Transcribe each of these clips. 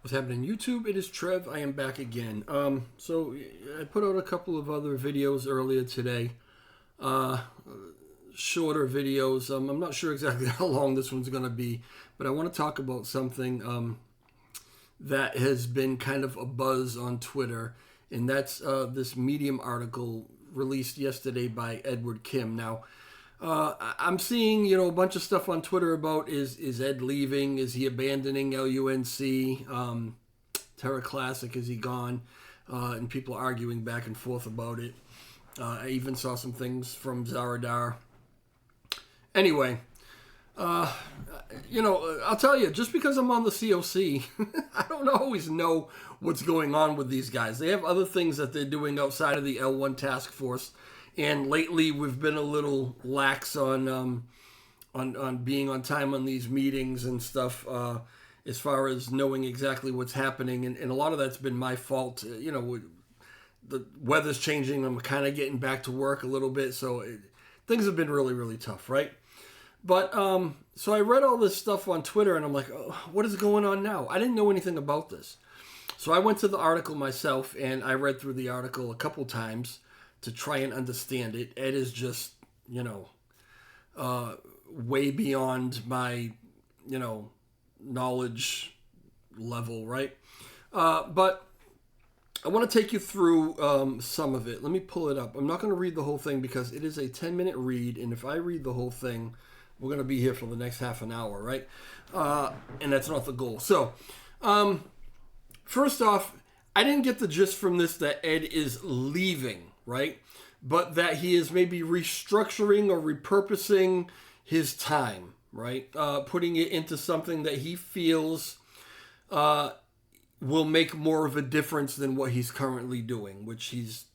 What's happening YouTube? It is Trev. I am back again. So I put out a couple of other videos earlier today. Shorter videos. I'm not sure exactly how long this one's going to be, but I want to talk about something that has been kind of a buzz on Twitter, and that's this Medium article released yesterday by Edward Kim. Now, I'm seeing, a bunch of stuff on Twitter about is Ed leaving? Is he abandoning LUNC? Terra Classic, is he gone? And people arguing back and forth about it. I even saw some things from Zaradar. Anyway, I'll tell you, just because I'm on the COC, I don't always know what's going on with these guys. They have other things that they're doing outside of the L1 task force. And lately, we've been a little lax on being on time on these meetings and stuff, as far as knowing exactly what's happening. And a lot of that's been my fault. The weather's changing. I'm kind of getting back to work a little bit. So things have been really, really tough, right? But so I read all this stuff on Twitter, and I'm like, oh, what is going on now? I didn't know anything about this. So I went to the article myself, and I read through the article a couple times to try and understand it. Ed is just, way beyond my, knowledge level, right? But I want to take you through some of it. Let me pull it up. I'm not going to read the whole thing because it is a 10-minute read, and if I read the whole thing, we're going to be here for the next half an hour, right? And that's not the goal. So, first off, I didn't get the gist from this that Ed is leaving, right? But that he is maybe restructuring or repurposing his time, right? Putting it into something that he feels will make more of a difference than what he's currently doing, which he's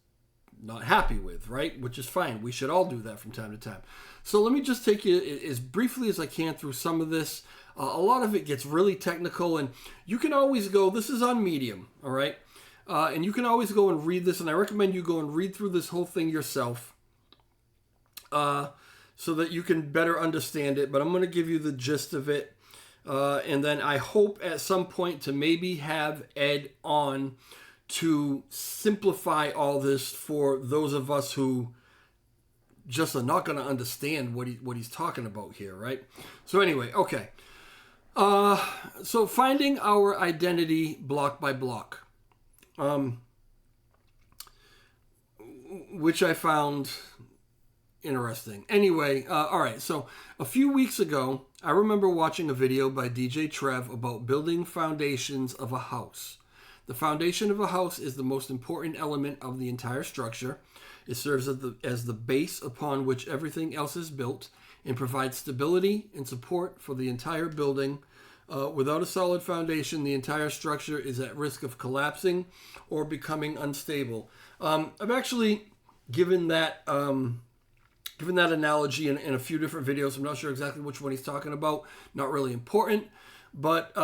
not happy with, right? Which is fine. We should all do that from time to time. So let me just take you as briefly as I can through some of this. A lot of it gets really technical, and you can always go, this is on Medium, all right? And you can always go and read this, and I recommend you go and read through this whole thing yourself so that you can better understand it. But I'm going to give you the gist of it. And then I hope at some point to maybe have Ed on to simplify all this for those of us who just are not going to understand what he's talking about here, right? So anyway, okay. So finding our identity block by block. Which I found interesting. Anyway, all right. So a few weeks ago, I remember watching a video by DJ Trev about building foundations of a house. The foundation of a house is the most important element of the entire structure. It serves as the base upon which everything else is built and provides stability and support for the entire building. Without a solid foundation, the entire structure is at risk of collapsing or becoming unstable. I've actually given that analogy in a few different videos. I'm not sure exactly which one he's talking about. Not really important. But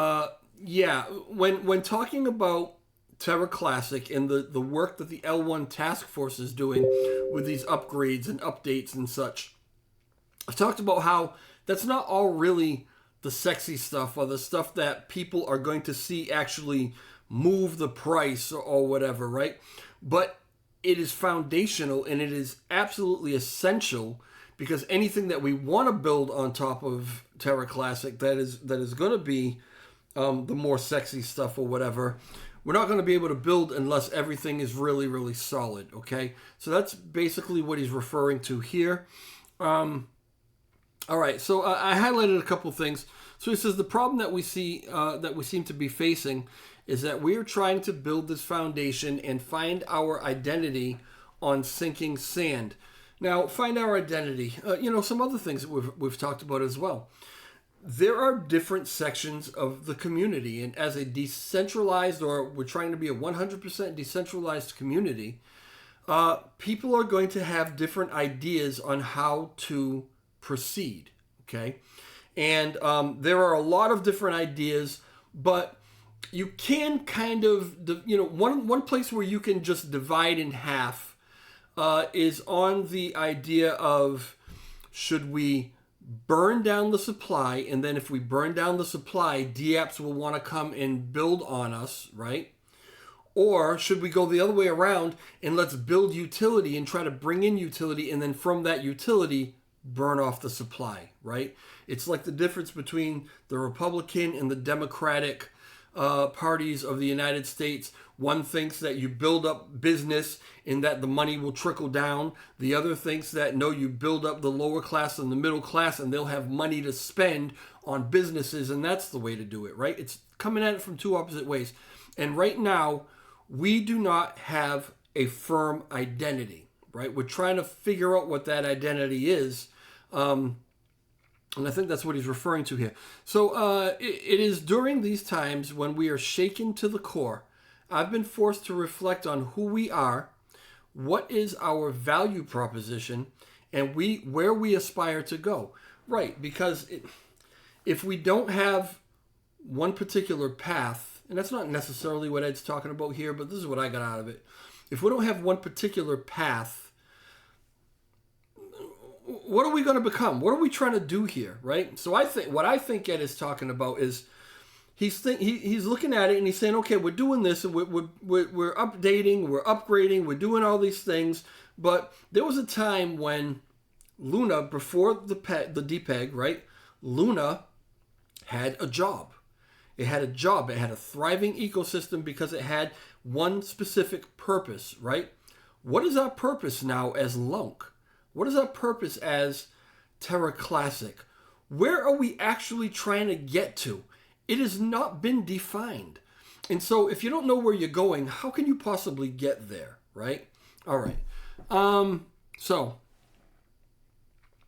when talking about Terra Classic and the work that the L1 task force is doing with these upgrades and updates and such, I've talked about how that's not all really the sexy stuff or the stuff that people are going to see actually move the price or whatever, right? But it is foundational and it is absolutely essential because anything that we want to build on top of Terra Classic that is going to be the more sexy stuff or whatever, we're not going to be able to build unless everything is really, really solid, okay? So that's basically what he's referring to here. All right, so I highlighted a couple things. So he says the problem that we seem to be facing is that we are trying to build this foundation and find our identity on sinking sand. Now, find our identity. Some other things that we've talked about as well. There are different sections of the community, and as a decentralized, or we're trying to be a 100% decentralized community, people are going to have different ideas on how to proceed, okay? And there are a lot of different ideas, but you can kind of, one place where you can just divide in half is on the idea of, should we burn down the supply, and then if we burn down the supply, DApps will want to come and build on us, right? Or should we go the other way around and let's build utility and try to bring in utility, and then from that utility, burn off the supply, right? It's like the difference between the Republican and the Democratic parties of the United States. One thinks that you build up business and that the money will trickle down. The other thinks that no, you build up the lower class and the middle class and they'll have money to spend on businesses, and that's the way to do it, right? It's coming at it from two opposite ways. And right now, we do not have a firm identity, right? We're trying to figure out what that identity is. And I think that's what he's referring to here. So it is during these times when we are shaken to the core. I've been forced to reflect on who we are, what is our value proposition, and where we aspire to go. Right, because if we don't have one particular path, and that's not necessarily what Ed's talking about here, but this is what I got out of it. If we don't have one particular path, what are we going to become? What are we trying to do here, right? So what I think Ed is talking about is he's looking at it and he's saying, okay, we're doing this and we're updating, we're upgrading, we're doing all these things. But there was a time when Luna, before the DPEG, right? Luna had a job. It had a job. It had a thriving ecosystem because it had one specific purpose, right? What is our purpose now as Lunk? What is our purpose as Terra Classic? Where are we actually trying to get to? It has not been defined. And so if you don't know where you're going, how can you possibly get there, right? All right. So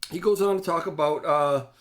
he goes on to talk about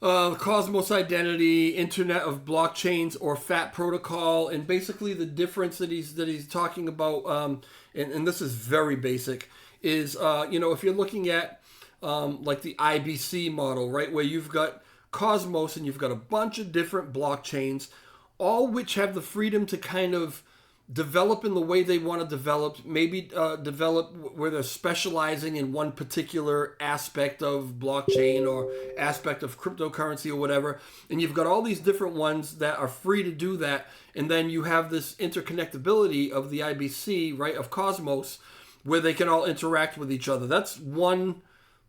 Cosmos identity, Internet of Blockchains, or FAT protocol, and basically the difference that he's talking about, and this is very basic, is if you're looking at like the IBC model, right, where you've got Cosmos and you've got a bunch of different blockchains, all which have the freedom to kind of develop in the way they want to develop, maybe develop where they're specializing in one particular aspect of blockchain or aspect of cryptocurrency or whatever. And you've got all these different ones that are free to do that. And then you have this interconnectability of the IBC, right, of Cosmos, where they can all interact with each other. That's one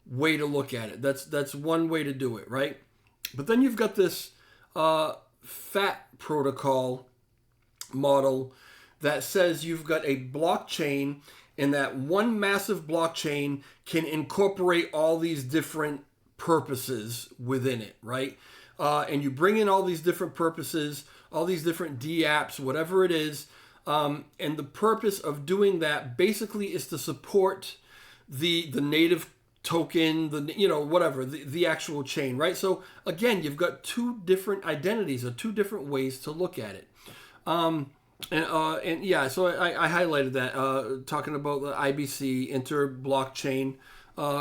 way to look at it. That's one way to do it, right? But then you've got this FAT protocol model that says you've got a blockchain, and that one massive blockchain can incorporate all these different purposes within it, right? And you bring in all these different purposes, all these different DApps, whatever it is, and the purpose of doing that basically is to support the native token, the actual chain, right? So again, you've got two different identities or two different ways to look at it. And yeah, so I highlighted that, talking about the IBC, inter-blockchain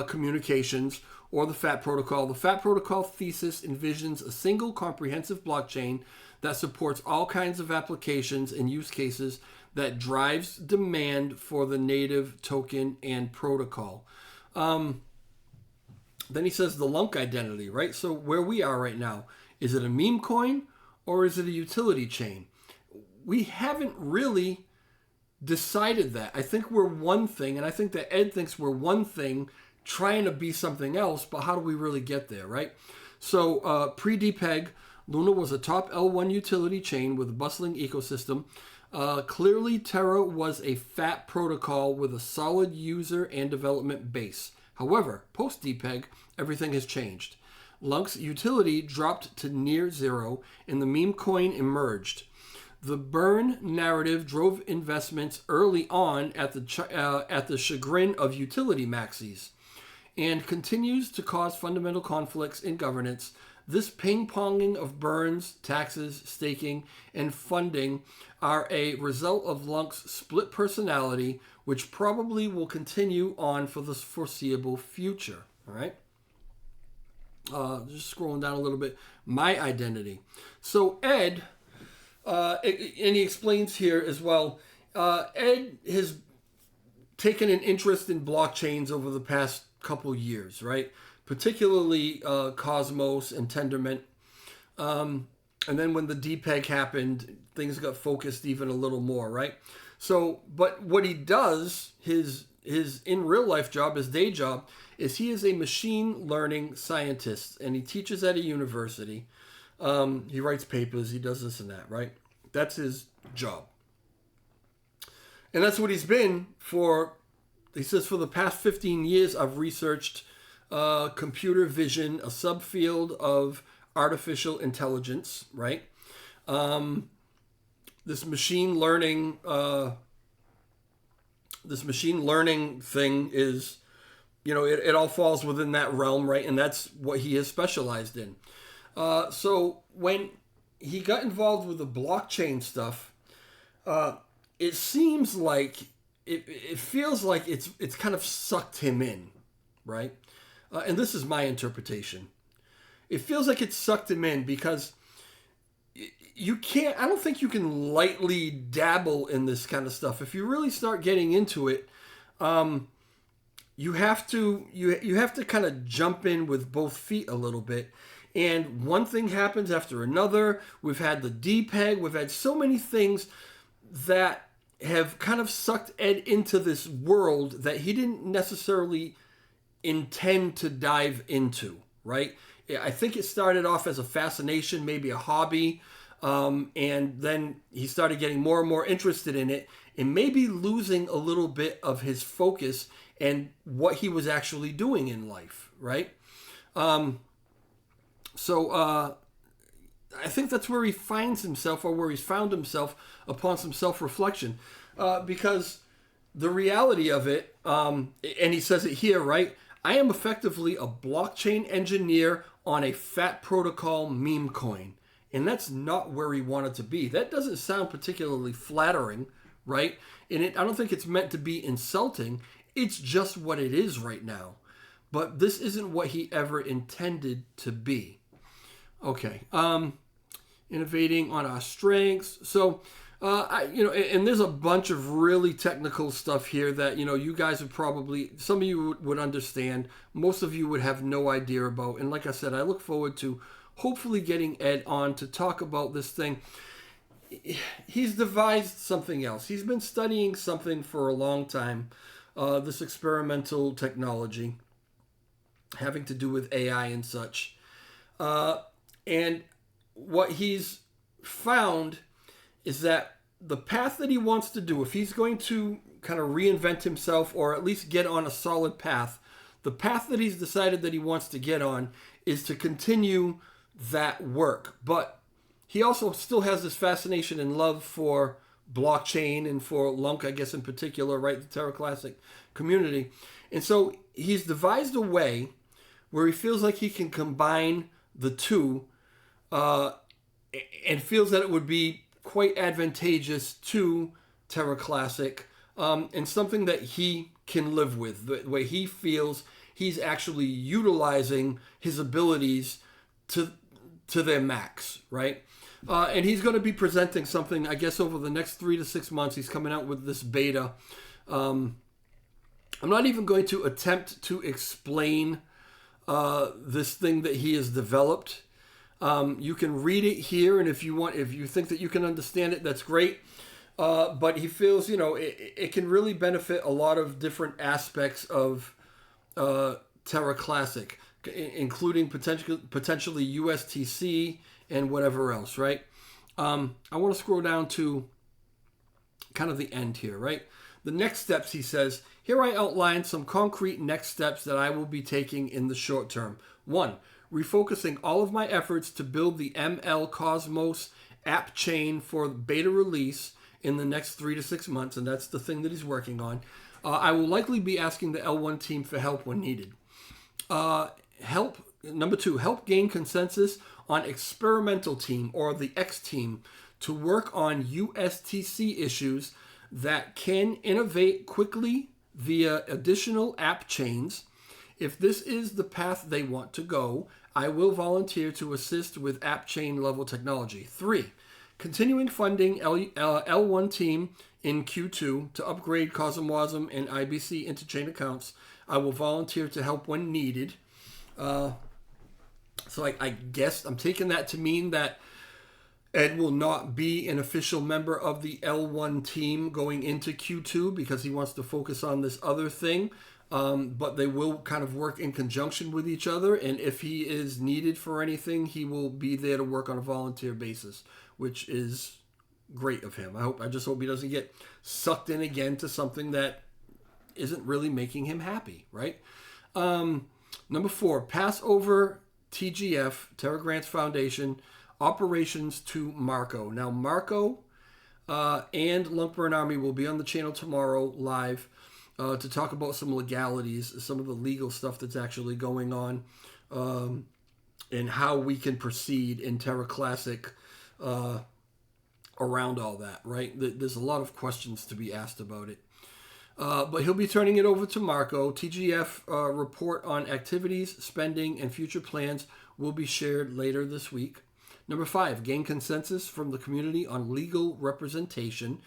communications, or the FAT protocol. The FAT protocol thesis envisions a single comprehensive blockchain that supports all kinds of applications and use cases that drives demand for the native token and protocol. Then he says the Lunk identity, right? So where we are right now, is it a meme coin or is it a utility chain? We haven't really decided that. I think we're one thing, and I think that Ed thinks we're one thing trying to be something else, but how do we really get there, right? So pre-DPEG, Luna was a top L1 utility chain with a bustling ecosystem. Clearly, Terra was a FAT protocol with a solid user and development base. However, post-DPEG, everything has changed. Lunk's utility dropped to near zero, and the meme coin emerged. The burn narrative drove investments early on at the chagrin of utility maxis, and continues to cause fundamental conflicts in governance. This ping-ponging of burns, taxes, staking, and funding are a result of Lunk's split personality, which probably will continue on for the foreseeable future. All right? Just scrolling down a little bit. My identity. So Ed, and he explains here as well, Ed has taken an interest in blockchains over the past couple years, right? particularly Cosmos and Tendermint. And then when the DPEG happened, things got focused even a little more, right? So, but what he does, his in real life job, his day job, is he is a machine learning scientist, and he teaches at a university. He writes papers, he does this and that, right? That's his job. And that's what he's been for, he says, for the past 15 years, I've researched computer vision, a subfield of artificial intelligence, right? This machine learning thing is, it all falls within that realm, right? And that's what he has specialized in. So when he got involved with the blockchain stuff, it seems like it feels like it's kind of sucked him in, right? And this is my interpretation. It feels like it sucked him in because I don't think you can lightly dabble in this kind of stuff. If you really start getting into it, you have to kind of jump in with both feet a little bit. And one thing happens after another. We've had the DPEG. We've had so many things that have kind of sucked Ed into this world that he didn't necessarily intend to dive into, right? I think it started off as a fascination, maybe a hobby, and then he started getting more and more interested in it and maybe losing a little bit of his focus and what he was actually doing in life, right? So I think that's where he finds himself, or where he's found himself upon some self-reflection, because the reality of it, and he says it here, right? I am effectively a blockchain engineer on a fat protocol meme coin. And that's not where he wanted to be. That doesn't sound particularly flattering, right? And I don't think it's meant to be insulting. It's just what it is right now. But this isn't what he ever intended to be. Okay. Innovating on our strengths. So, and there's a bunch of really technical stuff here that, you guys would probably, some of you would understand. Most of you would have no idea about. And like I said, I look forward to hopefully getting Ed on to talk about this thing. He's devised something else. He's been studying something for a long time, this experimental technology having to do with AI and such. And what he's found is that the path that he wants to do, if he's going to kind of reinvent himself or at least get on a solid path, the path that he's decided that he wants to get on is to continue that work. But he also still has this fascination and love for blockchain and for Lunk, I guess in particular, right? The Terra Classic community. And so he's devised a way where he feels like he can combine the two and feels that it would be quite advantageous to Terra Classic and something that he can live with, the way he feels he's actually utilizing his abilities to their max, right? And he's going to be presenting something, I guess, over the next 3 to 6 months. He's coming out with this beta. I'm not even going to attempt to explain this thing that he has developed. You can read it here, and if you think that you can understand it, that's great. But he feels, it can really benefit a lot of different aspects of Terra Classic, including potentially USTC and whatever else, right? I want to scroll down to kind of the end here, right? The next steps, he says, here I outline some concrete next steps that I will be taking in the short term. 1, refocusing all of my efforts to build the ML Cosmos app chain for beta release in the next 3 to 6 months, and that's the thing that he's working on. I will likely be asking the L1 team for help when needed. Number 2, help gain consensus on experimental team or the X team to work on USTC issues that can innovate quickly via additional app chains. If this is the path they want to go, I will volunteer to assist with app chain level technology. 3, continuing funding L1 team in Q2 to upgrade CosmWasm and IBC interchain accounts. I will volunteer to help when needed. So I guess I'm taking that to mean that Ed will not be an official member of the L1 team going into Q2 because he wants to focus on this other thing. But they will kind of work in conjunction with each other. And if he is needed for anything, he will be there to work on a volunteer basis, which is great of him. I just hope he doesn't get sucked in again to something that isn't really making him happy, right? Number 4, Passover TGF, Terra Grants Foundation, operations to Marco. Now, Marco and Lunkburn Army will be on the channel tomorrow live to talk about some legalities, some of the legal stuff that's actually going on, and how we can proceed in Terra Classic around all that, right? There's a lot of questions to be asked about it. But he'll be turning it over to Marco. TGF report on activities, spending, and future plans will be shared later this week. Number 5, gain consensus from the community on legal representation.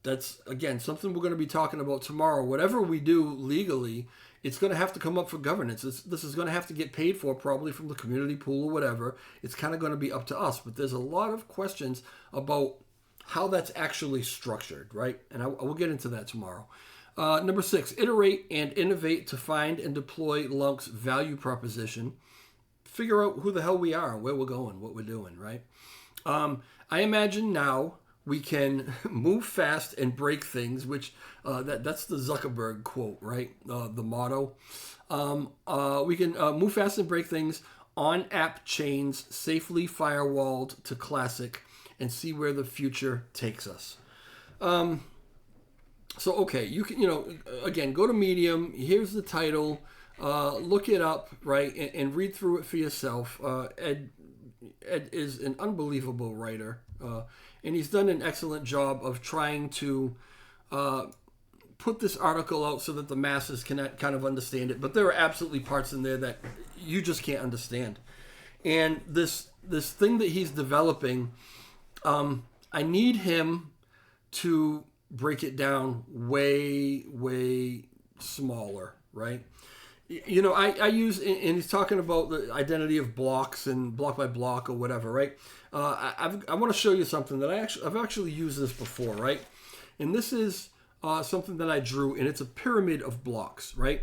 That's, again, something we're going to be talking about tomorrow. Whatever we do legally, it's going to have to come up for governance. This is going to have to get paid for probably from the community pool or whatever. It's kind of going to be up to us. But there's a lot of questions about how that's actually structured, right? And I will get into that tomorrow. Number 6, iterate and innovate to find and deploy Lunk's value proposition. Figure out who the hell we are, where we're going, what we're doing, right? I imagine now we can move fast and break things, which that's the Zuckerberg quote, right? The motto. We can move fast and break things on app chains, safely firewalled to classic, and see where the future takes us. So, okay, you can, again, go to Medium. Here's the title. Look it up, right, and read through it for yourself. Ed is an unbelievable writer, and he's done an excellent job of trying to put this article out so that the masses can kind of understand it. But there are absolutely parts in there that you just can't understand. And this thing that he's developing, I need him to break it down way, way smaller, right? I use, and he's talking about the identity of blocks and block by block or whatever, right? I want to show you something that I've actually used this before, right? And this is something that I drew, and it's a pyramid of blocks, right?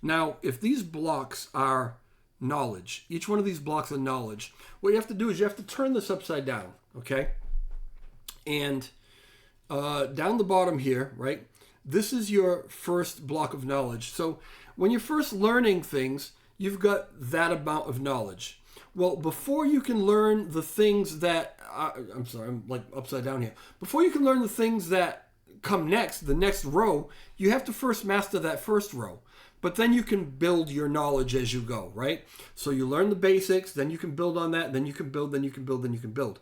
Now, if these blocks are knowledge, each one of these blocks are knowledge, what you have to do is you have to turn this upside down, okay? And down the bottom here, right? This is your first block of knowledge. So when you're first learning things, you've got that amount of knowledge. Well, before you can learn the things that, I'm sorry, I'm like upside down here. Before you can learn the things that come next, the next row, you have to first master that first row. But then you can build your knowledge as you go, right? So you learn the basics, then you can build on that, then you can build, then you can build, then you can build.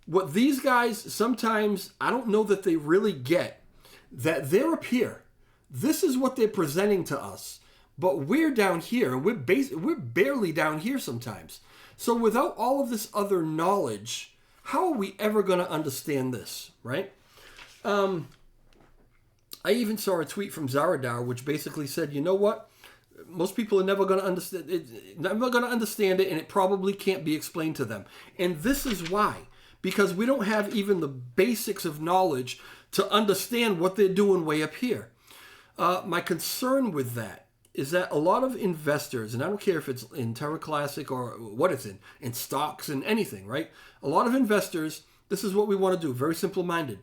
What these guys, sometimes, I don't know that they really get, that they're up here. This is what they're presenting to us. But we're down here, and we're barely down here sometimes. So without all of this other knowledge, how are we ever going to understand this, right? I even saw a tweet from Zaradar, which basically said, you know what? Most people are never going to understand it, and it probably can't be explained to them. And this is why. Because we don't have even the basics of knowledge to understand what they're doing way up here. My concern with that is that a lot of investors, and I don't care if it's in Terra Classic or what it's in stocks and anything, right? A lot of investors, this is what we want to do, very simple-minded.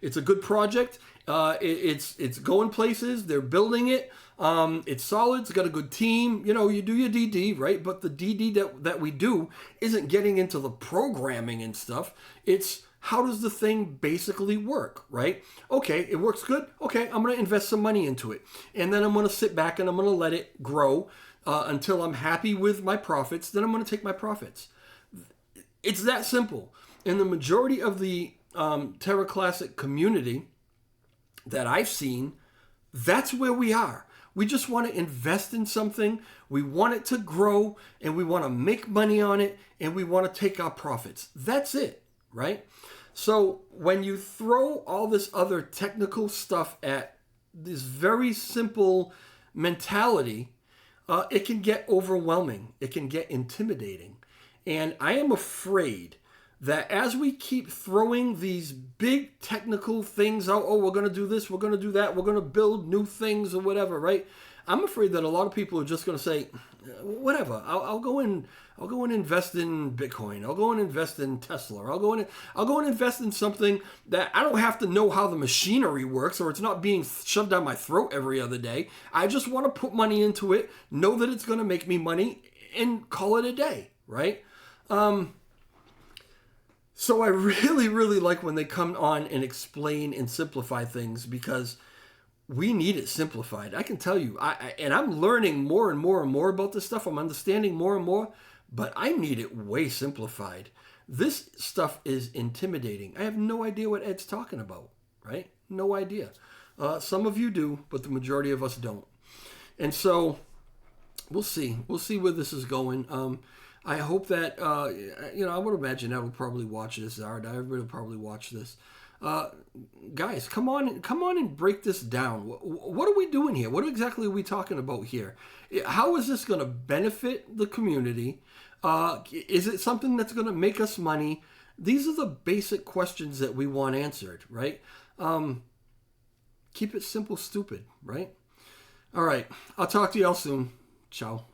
It's a good project. It's going places. They're building it. It's solid. It's got a good team. You do your DD, right? But the DD that we do isn't getting into the programming and stuff. It's how does the thing basically work, right? Okay, it works good. Okay, I'm going to invest some money into it. And then I'm going to sit back and I'm going to let it grow until I'm happy with my profits. Then I'm going to take my profits. It's that simple. And the majority of the Terra Classic community that I've seen, that's where we are. We just want to invest in something. We want it to grow, and we want to make money on it, and we want to take our profits. That's it, right? So when you throw all this other technical stuff at this very simple mentality, it can get overwhelming. It can get intimidating. And I am afraid that as we keep throwing these big technical things out, oh, we're going to do this, we're going to do that, we're going to build new things or whatever, right? I'm afraid that a lot of people are just going to say, whatever, I'll go and invest in Bitcoin. I'll go and invest in Tesla. I'll go and invest in something that I don't have to know how the machinery works, or it's not being shoved down my throat every other day. I just want to put money into it, know that it's going to make me money, and call it a day, right? So I really, really like when they come on and explain and simplify things, because we need it simplified. I can tell you, and I'm learning more and more and more about this stuff. I'm understanding more and more, but I need it way simplified. This stuff is intimidating. I have no idea what Ed's talking about, right? No idea. Some of you do, but the majority of us don't. And so we'll see. We'll see where this is going. I hope that, I would imagine Ed will probably watch this. Everybody will probably watch this. Guys, come on and break this down. What are we doing here? What exactly are we talking about here? How is this going to benefit the community? Is it something that's going to make us money? These are the basic questions that we want answered, right? Keep it simple, stupid, right? All right. I'll talk to y'all soon. Ciao.